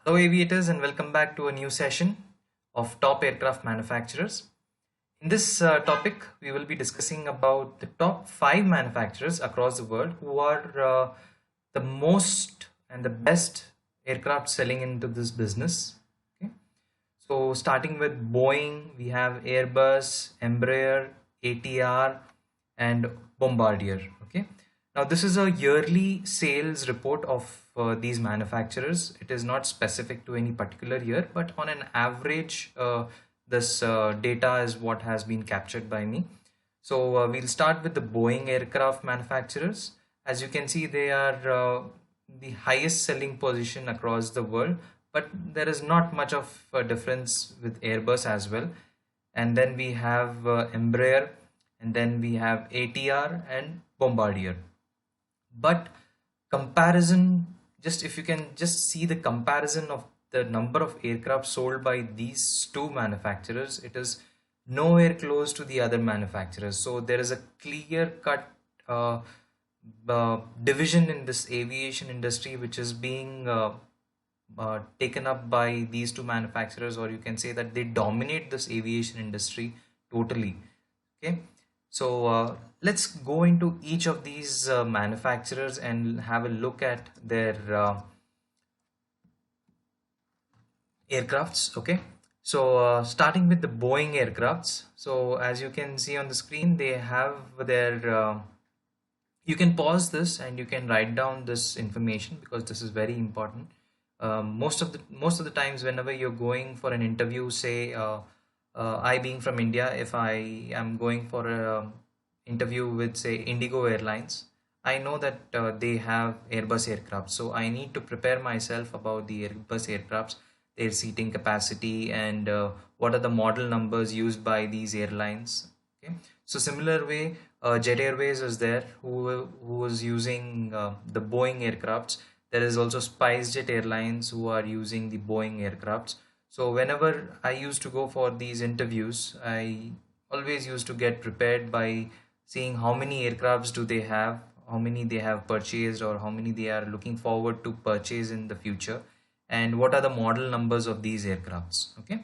Hello, aviators, and welcome back to a new session of top aircraft manufacturers. In this topic, we will be discussing about the top five manufacturers across the world who are the most and the best aircraft selling into this business. Okay, so starting with Boeing, we have Airbus, Embraer, ATR, and Bombardier. Okay, now this is a yearly sales report of these manufacturers. It is not specific to any particular year, but on an average, this data is what has been captured by me. So we'll start with the Boeing aircraft manufacturers. As you can see, they are the highest selling position across the world, but there is not much of a difference with Airbus as well. And then we have Embraer, and then we have ATR and Bombardier. But comparison, just if you can just see the comparison of the number of aircraft sold by these two manufacturers, it is nowhere close to the other manufacturers. So there is a clear cut division in this aviation industry which is being taken up by these two manufacturers, or you can say that they dominate this aviation industry totally. Okay, so let's go into each of these manufacturers and have a look at their aircrafts. Okay, so starting with the Boeing aircrafts. So as you can see on the screen, they have their you can pause this and you can write down this information because this is very important. Most of the times whenever you're going for an interview, say I being from India, if I am going for a interview with say Indigo Airlines, I know that they have Airbus aircraft, so I need to prepare myself about the Airbus aircrafts, their seating capacity, and what are the model numbers used by these airlines. Okay, so similar way, Jet Airways is there, who was using the Boeing aircrafts. There is also SpiceJet Airlines who are using the Boeing aircrafts. So whenever I used to go for these interviews, I always used to get prepared by seeing how many aircrafts do they have, how many they have purchased, or how many they are looking forward to purchase in the future, and what are the model numbers of these aircrafts. Okay,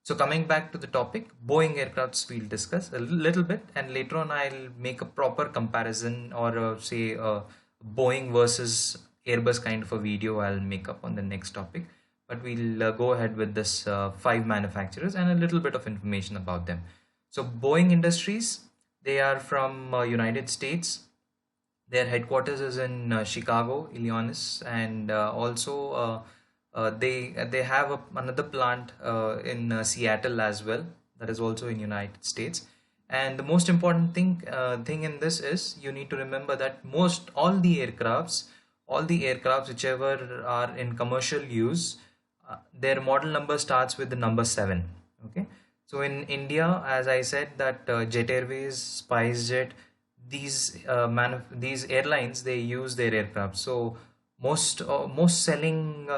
so coming back to the topic, Boeing aircrafts we'll discuss a little bit, and later on I'll make a proper comparison, or say Boeing versus Airbus kind of a video I'll make up on the next topic. But we'll go ahead with this five manufacturers and a little bit of information about them. So Boeing Industries, they are from United States. Their headquarters is in Chicago, Illinois, and also they have another plant in Seattle as well. That is also in United States. And the most important thing in this is you need to remember that all the aircrafts whichever are in commercial use, their model number starts with the number 7. Okay, so in India, as I said, that Jet Airways, SpiceJet, these airlines, they use their aircraft. So most selling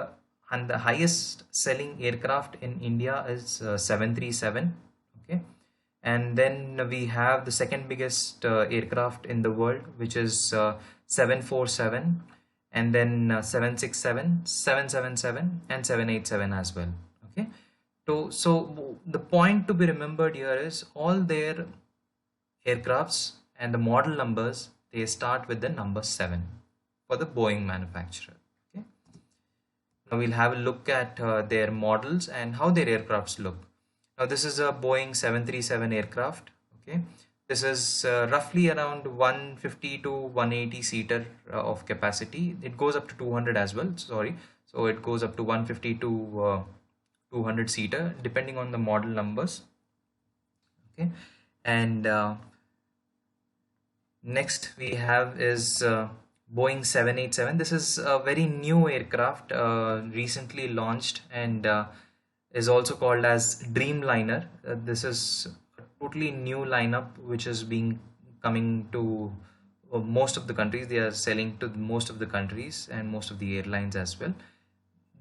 and the highest selling aircraft in India is 737. Okay, and then we have the second biggest aircraft in the world, which is 747, and then 767, 777, and 787 as well. Okay, so the point to be remembered here is all their aircrafts and the model numbers, they start with the number 7 for the Boeing manufacturer. Okay, now we'll have a look at their models and how their aircrafts look. Now this is a Boeing 737 aircraft. Okay, this is roughly around 150 to 180 seater of capacity. It goes up to 200 as well. Sorry, so it goes up to 150 to 200 seater depending on the model numbers. Okay, and next we have is Boeing 787. This is a very new aircraft, recently launched, and is also called as Dreamliner. This is a totally new lineup which is being coming to most of the countries. They are selling to most of the countries and most of the airlines as well.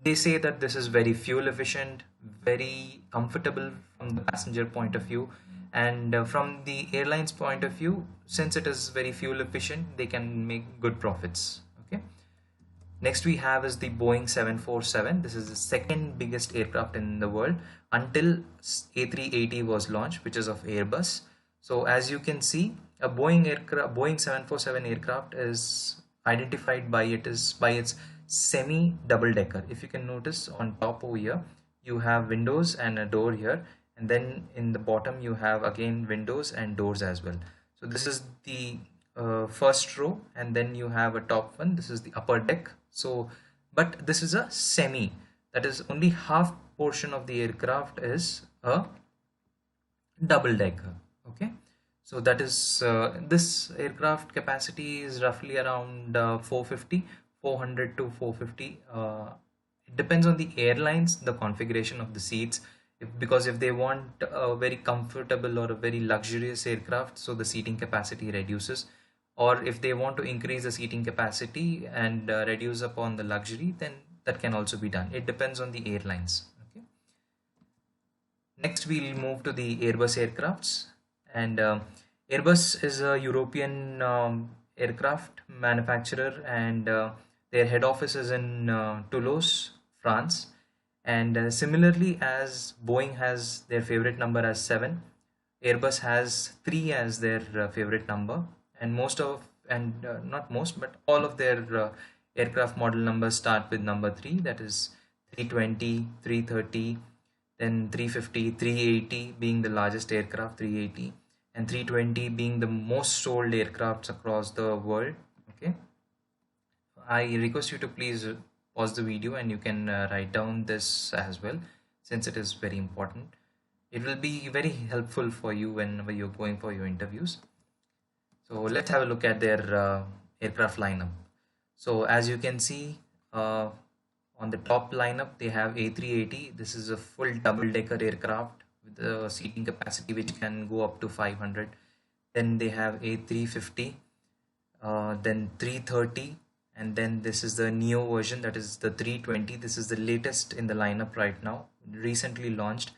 They say that this is very fuel efficient, very comfortable from the passenger point of view, and from the airlines point of view, since it is very fuel efficient, they can make good profits. Okay, Next we have is the Boeing 747. This is the second biggest aircraft in the world until A380 was launched, which is of Airbus. So as you can see, a Boeing 747 aircraft is identified by its semi double decker. If you can notice on top over here, you have windows and a door here, and then in the bottom you have again windows and doors as well. So this is the first row, and then you have a top one. This is the upper deck. So but this is a semi, that is only half portion of the aircraft is a double decker. Okay, so that is this aircraft capacity is roughly around 400 to 450. It depends on the airlines, the configuration of the seats. Because if they want a very comfortable or a very luxurious aircraft, so the seating capacity reduces, or if they want to increase the seating capacity and reduce upon the luxury, then that can also be done. It depends on the airlines. Okay. Next, we'll move to the Airbus aircrafts, and Airbus is a European aircraft manufacturer, and their head office is in Toulouse, France. And similarly, as Boeing has their favorite number as 7, Airbus has 3 as their favorite number, and not most, but all of their aircraft model numbers start with number 3, that is 320, 330, then 350, 380 being the largest aircraft, 380, and 320 being the most sold aircrafts across the world. Okay, I request you to please pause the video and you can write down this as well, since it is very important. It will be very helpful for you whenever you're going for your interviews. So let's have a look at their aircraft lineup. So as you can see, on the top lineup they have A380. This is a full double-decker aircraft with a seating capacity which can go up to 500. Then they have A350, then 330, and then this is the neo version, that is the 320. This is the latest in the lineup right now, recently launched.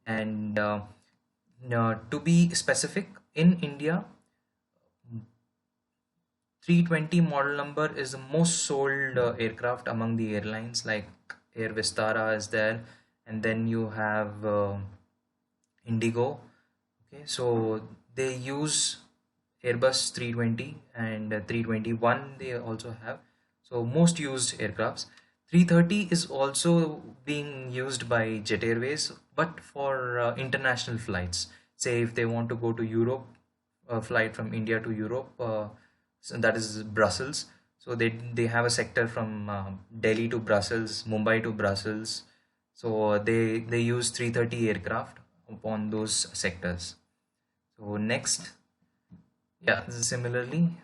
And to be specific, in India, 320 model number is the most sold aircraft among the airlines, like Air Vistara is there, and then you have Indigo. Okay, so they use Airbus 320 and 321 they also have. So most used aircrafts. 330 is also being used by Jet Airways, but for international flights. Say if they want to go to Europe, a flight from India to Europe, so that is Brussels. So they have a sector from Delhi to Brussels, Mumbai to Brussels. So they use 330 aircraft upon those sectors. So next, yeah, similarly.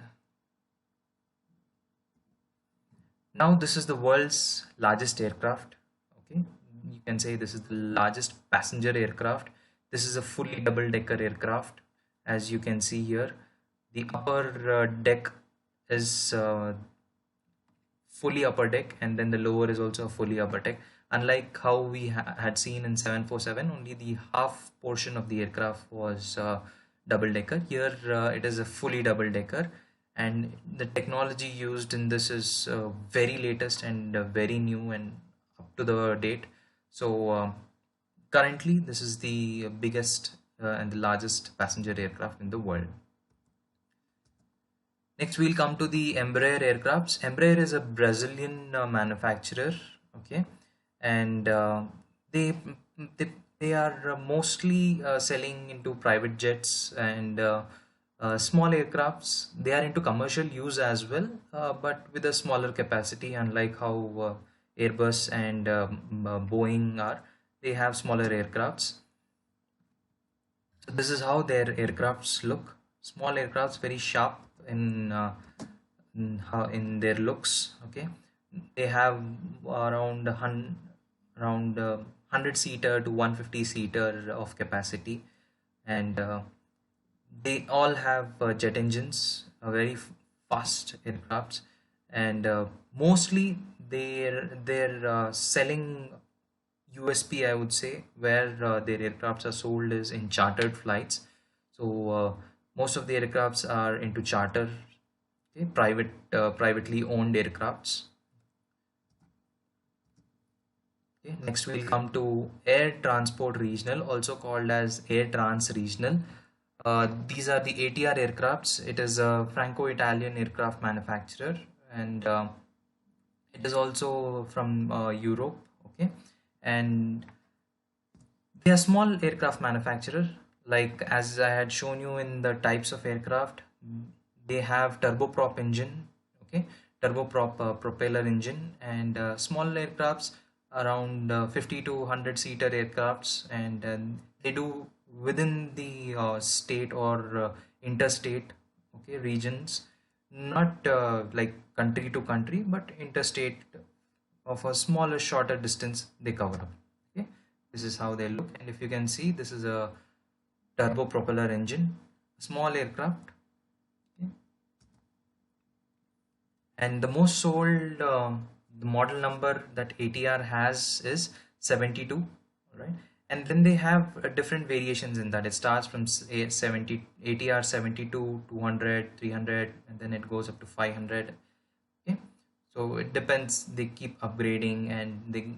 Now this is the world's largest aircraft. Okay, you can say this is the largest passenger aircraft. This is a fully double-decker aircraft. As you can see here, the upper deck is fully upper deck, and then the lower is also a fully upper deck. Unlike how we had seen in 747, only the half portion of the aircraft was double-decker. Here it is a fully double-decker, and the technology used in this is very latest and very new and up to the date. So currently this is the biggest and the largest passenger aircraft in the world. Next we'll come to the Embraer aircrafts. Embraer is a Brazilian manufacturer. Okay, and they they, they are mostly selling into private jets and small aircrafts. They are into commercial use as well, but with a smaller capacity, unlike how Airbus and Boeing are. They have smaller aircrafts. So this is how their aircrafts look. Small aircrafts, very sharp in their looks. Okay, they have around around 100 seater to 150 seater of capacity, and they all have jet engines, very fast aircrafts, and mostly they're selling USP, I would say, where their aircrafts are sold is in chartered flights. So most of the aircrafts are into charter, okay, privately owned aircrafts. Okay, next we'll come to Air Transport Regional, also called as Air Trans Regional. These are the ATR aircrafts. It is a Franco-Italian aircraft manufacturer, and it is also from Europe. Okay, and they are small aircraft manufacturer. Like as I had shown you in the types of aircraft, they have turboprop engine. Okay, turboprop propeller engine, and small aircrafts around 50 to 100 seater aircrafts, and they do within the state or interstate, okay, regions, not like country to country, but interstate of a smaller, shorter distance they cover up. Okay, this is how they look, and if you can see, this is a turbo propeller engine, small aircraft. Okay. And the most sold, the model number that ATR has is 72, right? And then they have different variations in that. It starts from 70 ATR 72, 200, 300, and then it goes up to 500. Okay, so it depends. They keep upgrading, and they,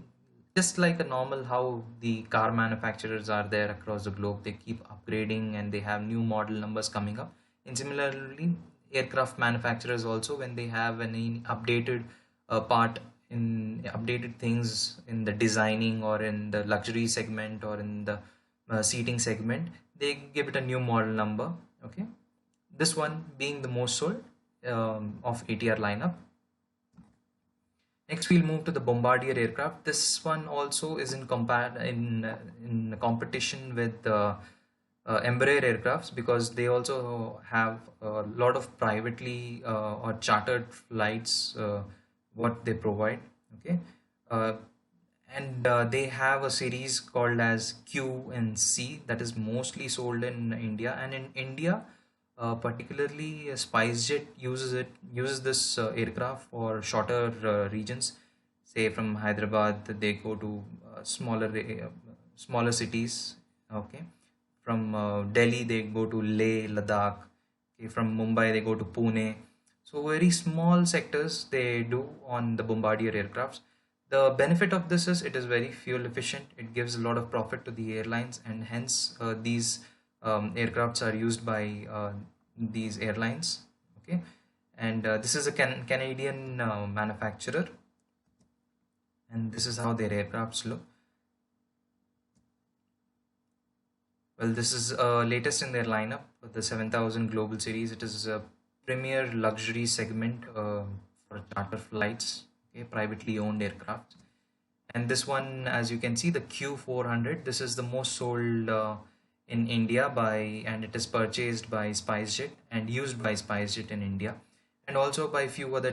just like a normal how the car manufacturers are there across the globe, they keep upgrading and they have new model numbers coming up. And similarly, aircraft manufacturers also, when they have any updated part in updated things in the designing or in the luxury segment or in the seating segment, they give it a new model number. Okay, this one being the most sold of ATR lineup. Next, we'll move to the Bombardier aircraft. This one also is in competition with Embraer aircrafts, because they also have a lot of privately or chartered flights what they provide. Okay, uh, and they have a series called as Q and C that is mostly sold in India, and in India, particularly SpiceJet uses this aircraft for shorter regions. Say from Hyderabad, they go to smaller cities. Okay, from Delhi they go to Leh, Ladakh. Okay, from Mumbai they go to Pune. So very small sectors they do on the Bombardier aircrafts. The benefit of this is it is very fuel efficient. It gives a lot of profit to the airlines, and hence these aircrafts are used by these airlines. Okay, and this is a Canadian manufacturer, and this is how their aircrafts look. Well, this is latest in their lineup, the 7000 Global Series. It is a premier luxury segment for charter flights, okay, privately owned aircraft. And this one, as you can see, the Q400, this is the most sold in India and it is purchased by SpiceJet and used by SpiceJet in India, and also by few other